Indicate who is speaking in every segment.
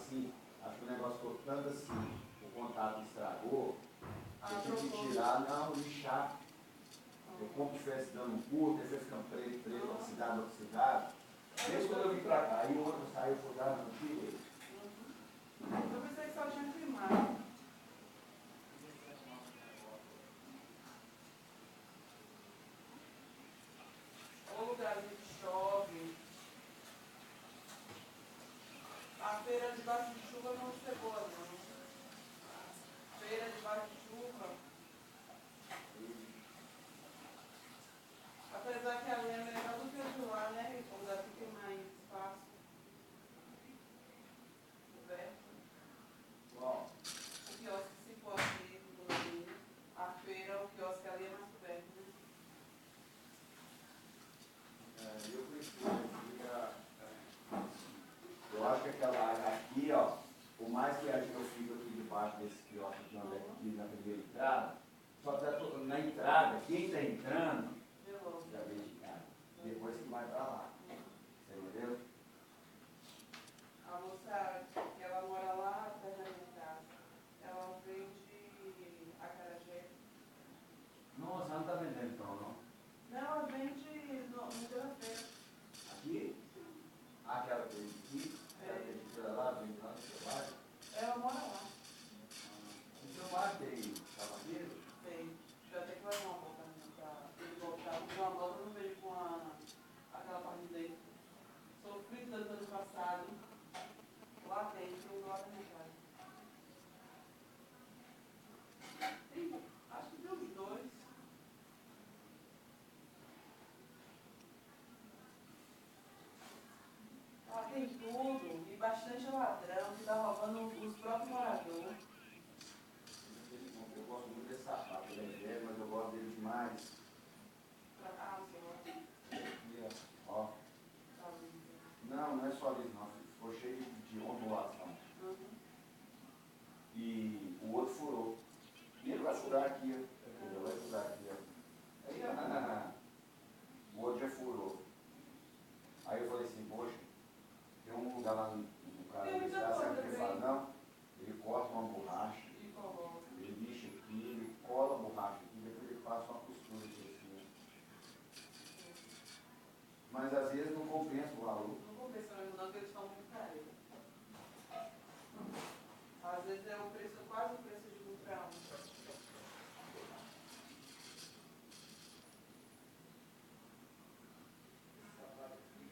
Speaker 1: assim, acho que o negócio ficou tanto assim, o contato estragou, eu tive que tirar, não, lixar. Eu compro tivesse dando curto, aí foi ficando preto, oxidado. Desde quando eu vim pra cá, aí o outro saiu por lá, não tirei.
Speaker 2: Eu pensei que só tinha filmado. Ou lugarzinho que chove. A feira debaixo de chuva não é boa, não. Feira debaixo de chuva. Apesar que a lenha é melhor do que o de lá, né? O lugar que tem mais espaço. Coberto.
Speaker 1: Bom,
Speaker 2: O quiosque se for aqui, do lado. A feira, o quiosque ali é mais coberto, né?
Speaker 1: eu prefiro, eu acho que aquela área aqui, ó, por mais que eu fique aqui debaixo desse quiosque aqui na primeira entrada, só que na entrada, quem está entrando, já vem de casa. Depois que vai para lá. Você entendeu?
Speaker 2: A moça que ela mora lá perto da minha casa, ela vende acarajé.
Speaker 1: Nossa, não está vendendo então, não?
Speaker 2: Não, ela vende no dia da feira.
Speaker 1: Aqui? Aquela que vende aqui? Ela vende para lá, vende lá no seu bairro?
Speaker 2: Ela mora lá.
Speaker 1: No seu bairro tem sapateiro?
Speaker 2: Tem. Eu até que levar uma boca pra ele voltar. Porque uma boca eu não vejo com aquela parte de dentro. Sofri tanto ano passado. Lá tem um lá da minha casa. Tem, acho que tem uns dois. Lá tem tudo. E bastante ladrão que tá roubando os próprios moradores.
Speaker 1: Eu gosto muito desse sapato, ele é velho, mas eu gosto dele demais.
Speaker 2: Pra casa,
Speaker 1: Aqui, ó. Não, não é só isso não, ficou cheio de ondulação. E o outro furou. E ele vai furar aqui, ó. Ele vai furar aqui, ó. Aí, o outro já furou. Aí eu falei assim, poxa, tem um lugar lá no cara desse lá, sabe o que ele fala? Não, ele corta uma borracha, ele lixa aqui, ele cola a borracha aqui, depois ele passa uma costura aqui assim. Mas às vezes não compensa o valor.
Speaker 2: Não compensa mesmo não, porque eles estão muito caros. Às vezes é o preço, quase o preço de um para um.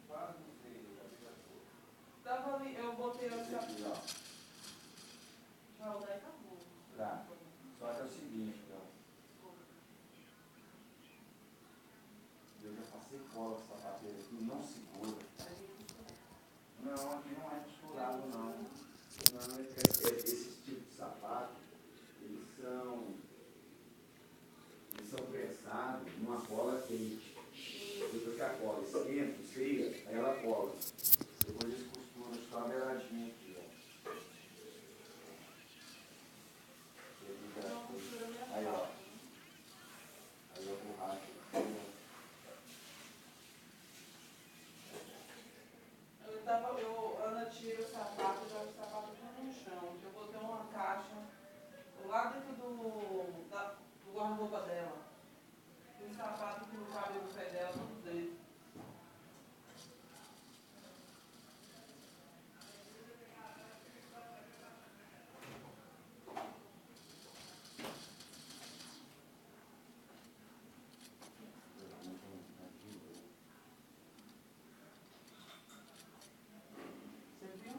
Speaker 1: Quase não sei, eu já vi a cor.
Speaker 2: Tava ali, eu botei o
Speaker 1: Esse aqui, ó.
Speaker 2: já o daí tá bom.
Speaker 1: Tá. Só que é o seguinte, ó. Eu já passei cola com sapateiro aqui, não segura. Não, aqui não é costurado, não. Não, esses tipos de sapato, eles são pressados numa cola quente. Depois que a cola esquenta, esfria, aí ela cola. Depois eles costuram só a beiradinha aqui, ó. Aí, ó. Aí a borracha.
Speaker 2: Ana tira o sapato, joga o sapato tudo no chão. Eu botei uma caixa lá dentro do guarda-roupa dela. Um sapato que não cabe no pé dela, tudo dentro. Você viu?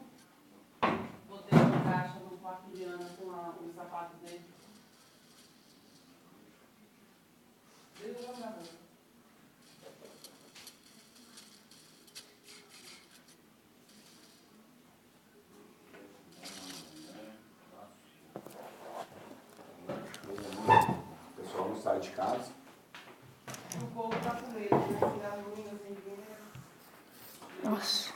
Speaker 2: Botei uma caixa no quarto de Ana com os sapatos dentro. Desde o guarda-roupa.
Speaker 1: O pessoal não sai de casa.
Speaker 2: O povo tá com medo, né? Tirar unhas, ninguém.
Speaker 3: Nossa.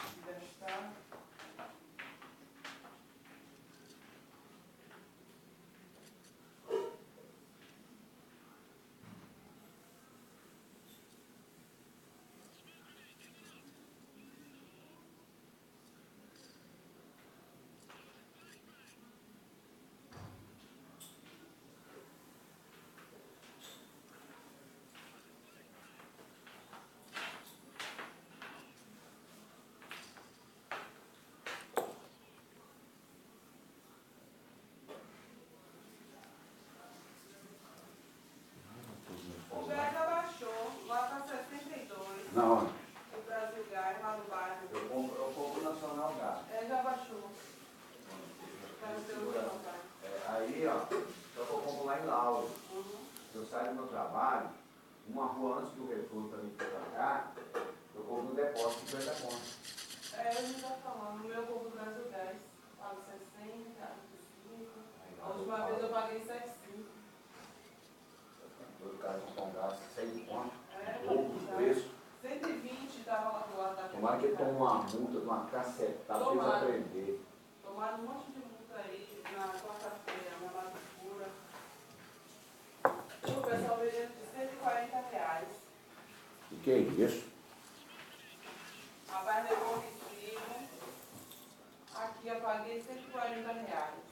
Speaker 1: Só que eu compro lá em Lauro.
Speaker 2: Uhum.
Speaker 1: Eu saio do meu trabalho, uma rua antes do retorno para mim para cá, eu compro no depósito 50 contas.
Speaker 2: É, a gente tá falando, no meu povo do Brasil 10, pago 60, 45. A última vez eu paguei 75.
Speaker 1: Todo cara comprar um gás, 6 contas,
Speaker 2: É,
Speaker 1: dobro do preço.
Speaker 2: 120 estava lá do lado da
Speaker 1: Tomara que ele tome uma multa de uma cacetada para eles
Speaker 2: Tomara.
Speaker 1: aprender.
Speaker 2: Tomaram um monte de multa aí na quarta-feira, na Mata Pura. O pessoal vendendo de R$ 140.
Speaker 1: O que é isso?
Speaker 2: A barra de combustível, aqui eu paguei R$ 140.